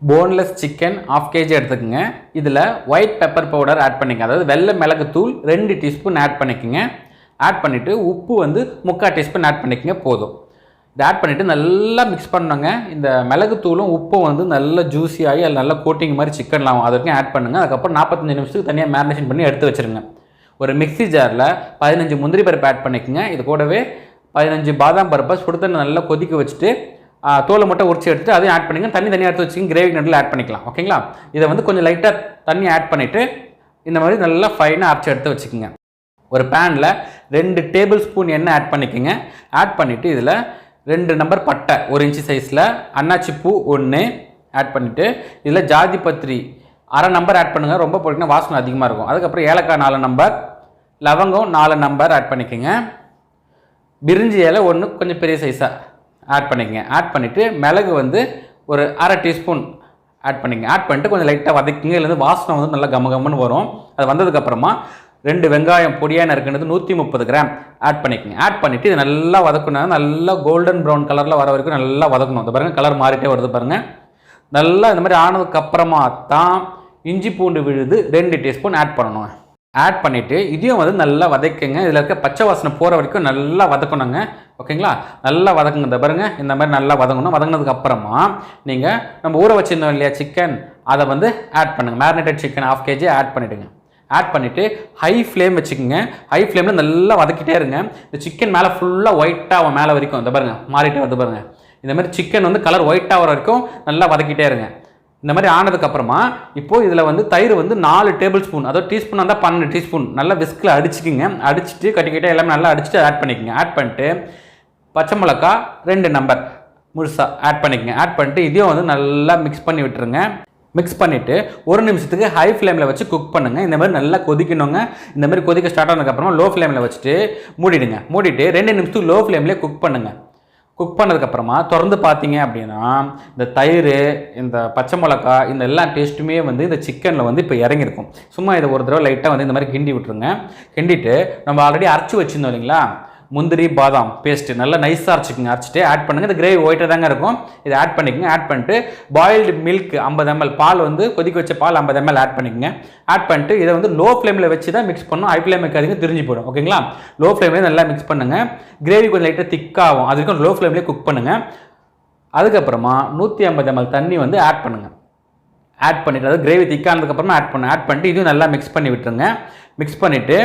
Boneless chicken 1/2 kg எடுத்துக்கோங்க. இதில் white pepper powder add பண்ணிக்கங்க. அதாவது வெள்ளை மிளகுத்தூள் 2 டீஸ்பூன் ஆட் பண்ணிக்கோங்க. ஆட் பண்ணிவிட்டு உப்பு வந்து 3/4 டீஸ்பூன் ஆட் பண்ணிக்கங்க போதும். இதை ஆட் பண்ணிவிட்டு நல்லா மிக்ஸ் பண்ணுங்க. இந்த மிளகுத்தூளும் உப்பும் வந்து நல்லா ஜூஸி ஆகி அது நல்லா கோட்டிங் மாதிரி சிக்கன் ஆகும். அது வரைக்கும் ஆட் பண்ணுங்கள். அதுக்கப்புறம் 45 நிமிஷத்துக்கு தனியாக மேரினேஷன் பண்ணி எடுத்து வச்சுருங்க. ஒரு மிக்ஸி ஜாரில் 15 முந்திரி பருப்பு ஆட் பண்ணிக்கோங்க. இது கூடவே 15 பாதாம் பருப்பை சுடுதண்ணி நல்லா கொதிக்க வச்சுட்டு தோலை மட்டும் உரிச்சு எடுத்துட்டு அதையும் ஆட் பண்ணிங்க. தண்ணி தனியாக எடுத்து வச்சுக்கிங்க. கிரேவி நடுவில் ஆட் பண்ணிக்கலாம். ஓகேங்களா? இதை வந்து கொஞ்சம் லைட்டாக தண்ணி ஆட் பண்ணிவிட்டு இந்த மாதிரி நல்லா ஃபைனாக அரைச்சி எடுத்து வச்சுக்கோங்க. ஒரு பேனில் 2 டேபிள் ஸ்பூன் எண்ணெய் ஆட் பண்ணிக்கோங்க. ஆட் பண்ணிவிட்டு இதில் 2 நம்பர் பட்டை 1 இன்ச்சு சைஸில், அன்னாச்சி பூ 1 ஆட் பண்ணிவிட்டு இதில் ஜாதி பத்திரி 1/2 நம்பர் ஆட் பண்ணுங்கள். ரொம்ப போட்டிங்கன்னா வாசனை அதிகமாக இருக்கும். அதுக்கப்புறம் ஏலக்காய் 4 நம்பர், லவங்கம் 4 நம்பர் ஆட் பண்ணிக்கோங்க. பிரிஞ்சி இலை 1 கொஞ்சம் பெரிய சைஸாக ஆட் பண்ணிக்கங்க. ஆட் பண்ணிவிட்டு மிளகு வந்து ஒரு 1/2 டீஸ்பூன் ஆட் பண்ணிக்கங்க. ஆட் பண்ணிட்டு கொஞ்சம் லைட்டாக வதக்கிங்க. இல்லைந்து வாசனை வந்து நல்லா கமகமன்னு வரும். அது வந்ததுக்கப்புறமா 2 வெங்காயம் பொடியாக நறுக்கினது 130 கிராம் ஆட் பண்ணிக்கங்க. ஆட் பண்ணிவிட்டு இது நல்லா வதக்கணும். நல்லா கோல்டன் ப்ரௌன் கலரில் வர வரைக்கும் நல்லா வதக்கணும். இந்த பாருங்கள் கலர் மாறிட்டே வருது பாருங்கள். நல்லா இந்த மாதிரி ஆனதுக்கப்புறமா தான் இஞ்சி பூண்டு விழுது 2 டீஸ்பூன் ஆட் பண்ணணும். ஆட் பண்ணிவிட்டு இதையும் வந்து நல்லா வதக்குங்க. இதில் இருக்க பச்சை வாசனை போகிற வரைக்கும் நல்லா வதக்கணுங்க. ஓகேங்களா? நல்லா வதக்குங்க. இந்த பாருங்கள் இந்த மாதிரி நல்லா வதங்கணும். வதங்கினதுக்கப்புறமா நீங்கள் நம்ம ஊற வச்சுருந்தோம் இல்லையா சிக்கன், அதை வந்து ஆட் பண்ணுங்கள். மேரினேட்டட் சிக்கன் 1/2 kg ஆட் பண்ணிவிடுங்க. ஆட் பண்ணிவிட்டு ஹை ஃப்ளேம் வச்சுக்கோங்க. ஹை ஃப்ளேமில் நல்லா வதக்கிட்டே இருங்க. இந்த சிக்கன் மேலே ஃபுல்லாக ஒயிட்டாக மேலே வரைக்கும் இந்த பாருங்கள் மாறிட்டே வருது பாருங்கள். இந்த மாதிரி சிக்கன் வந்து கலர் ஒயிட்டாக வர வரைக்கும் நல்லா வதக்கிட்டே இருங்க. இந்த மாதிரி ஆனதுக்கப்புறமா இப்போது இதில் வந்து தயிர் வந்து 4 டேபிள் ஸ்பூன், அதாவது டீஸ்பூன் வந்தால் 12 டீஸ்பூன் நல்லா விஸ்கில் அடிச்சுக்கிங்க. அடிச்சுட்டு கட்டிக்கிட்டே எல்லாமே நல்லா அடிச்சுட்டு ஆட் பண்ணிக்கோங்க. ஆட் பண்ணிட்டு பச்சை மிளகா 2 நம்பர் முழுசாக ஆட் பண்ணிக்கங்க. ஆட் பண்ணிட்டு இதையும் வந்து நல்லா மிக்ஸ் பண்ணி விட்டுருங்க. மிக்ஸ் பண்ணிவிட்டு 1 நிமிஷத்துக்கு ஹை ஃப்ளேமில் வச்சு குக் பண்ணுங்கள். இந்த மாதிரி நல்லா கொதிக்கணுங்க. இந்த மாதிரி கொதிக்க ஸ்டார்ட் ஆனதுக்கப்புறமா லோ ஃப்ளேமில் வச்சுட்டு மூடிடுங்க. மூடிட்டு 2 நிமிஷத்துக்கு லோ ஃப்ளேம்லேயே குக் பண்ணுங்கள். குக் பண்ணதுக்கப்புறமா திறந்து பார்த்தீங்க அப்படின்னா இந்த தயிர், இந்த பச்சை மிளகா, இந்த எல்லா டேஸ்ட்டுமே வந்து இந்த சிக்கனில் வந்து இப்போ இறங்கியிருக்கும். சும்மா இதை ஒரு தடவை லைட்டாக வந்து இந்த மாதிரி கிண்டி விட்டுருங்க. கிண்டிட்டு நம்ம ஆல்ரெடி அரைச்சி வச்சுருந்தோம் இல்லைங்களா முந்திரி பாதாம் பேஸ்ட்டு நல்லா நைஸாக அரைச்சிக்கோங்க. அரைச்சிட்டு ஆட் பண்ணுங்கள். இந்த கிரேவி ஒயிட்டாக தாங்க இருக்கும். இதை ஆட் பண்ணிக்கோங்க. ஆட் பண்ணிட்டு பாயில்டு மில்க் 50 ml பால் வந்து கொதிக்க வச்ச பால் 50 ml ஆட் பண்ணிக்கோங்க. ஆட் பண்ணிட்டு இதை வந்து லோ ஃப்ளேமில் வச்சு தான் மிக்ஸ் பண்ணணும். ஹை ஃப்ளேம் வைக்காதீங்க, திரிஞ்சு போயிடும். ஓகேங்களா? லோ ஃப்ளேம்லேயே நல்லா மிக்ஸ் பண்ணுங்கள். கிரேவி கொஞ்சம் லைட்டாக திக்காகும். அது வரைக்கும் லோ ஃப்ளேம்லேயே குக் பண்ணுங்கள். அதுக்கப்புறமா 150 ml தண்ணி வந்து ஆட் பண்ணுங்கள். ஆட் பண்ணிவிட்டு அதாவது கிரேவி திக்கானதுக்கப்புறமா ஆட் பண்ணிட்டு இதுவும் நல்லா மிக்ஸ் பண்ணி விட்டுருங்க. மிக்ஸ் பண்ணிவிட்டு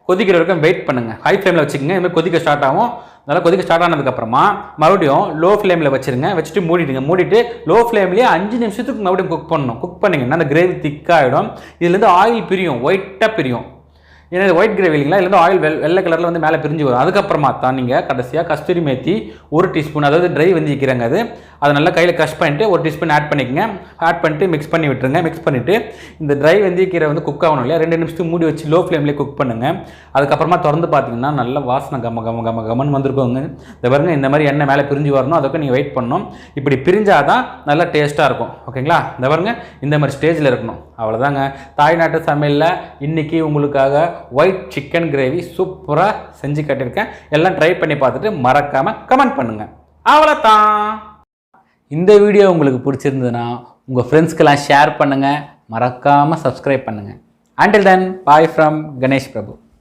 கொதிக்கிற வரைக்கும் வெயிட் பண்ணுங்கள். ஹை ஃப்ளேமில் வச்சுக்கோங்க. இதுமாதிரி கொதிக்க ஸ்டார்ட் ஆகும். நல்லா கொதிக்க ஸ்டார்ட் ஆனதுக்கப்புறமா மறுபடியும் லோ ஃப்ளேமில் வச்சுருங்க. வச்சுட்டு மூடிடுங்க. மூடிட்டு லோ ஃப்ளேம்லேயே 5 நிமிஷத்துக்கு மறுபடியும் குக் பண்ணணும். குக் பண்ணிங்கன்னா அந்த கிரேவி திக்காகிடும். இதுலேருந்து ஆயில் பிரியும், ஒயிட்டாக பிரியும். ஏன்னா இது ஒயிட் கிரேவி இல்லைங்களா, இதுலேருந்து ஆயில் வெள்ளை கலரில் வந்து மேலே பிரிஞ்சு வரும். அதுக்கப்புறமா தான் நீங்கள் கடைசியாக கஸ்தூரி மேத்தி 1 டீஸ்பூன், அதாவது ட்ரை வந்து வைக்கிறாங்க அதை நல்லா கையில் க்ரஷ் பண்ணிவிட்டு 1 டீஸ்பூன் ஆட் பண்ணிக்கங்க. ஆட் பண்ணிட்டு மிக்ஸ் பண்ணி விட்டுருங்க. மிக்ஸ் பண்ணிவிட்டு இந்த ட்ரை வெந்தயக்கீரை வந்து குக் ஆகணும் இல்லையா, 2 நிமிஷத்துக்கு மூடி வச்சு லோ ஃப்ளேம்லேயே குக் பண்ணுங்கள். அதுக்கப்புறமா திறந்து பார்த்தீங்கன்னா நல்ல வாசனை கமன்னு வந்திருக்கோங்க. இந்த பாருங்க இந்த மாதிரி எண்ணெய் மேலே பிரிஞ்சு வரணும். அதுக்கு நீங்கள் வெயிட் பண்ணணும். இப்படி பிரிஞ்சாதான் நல்லா டேஸ்ட்டாக இருக்கும். ஓகேங்களா? இந்த பாருங்க இந்த மாதிரி ஸ்டேஜில் இருக்கணும். அவ்வளோதாங்க. தாய்நாட்டு சமையலில் இன்றைக்கி உங்களுக்காக ஒயிட் சிக்கன் கிரேவி சூப்பராக செஞ்சு கட்டியிருக்கேன். எல்லாம் ட்ரை பண்ணி பார்த்துட்டு மறக்காமல் கமெண்ட் பண்ணுங்கள். அவ்வளோதான். இந்த வீடியோ உங்களுக்கு பிடிச்சிருந்ததுன்னா உங்கள் ஃப்ரெண்ட்ஸ்க்கெல்லாம் ஷேர் பண்ணுங்கள். மறக்காமல் சப்ஸ்கிரைப் பண்ணுங்கள். Until then, bye from Ganesh Prabhu.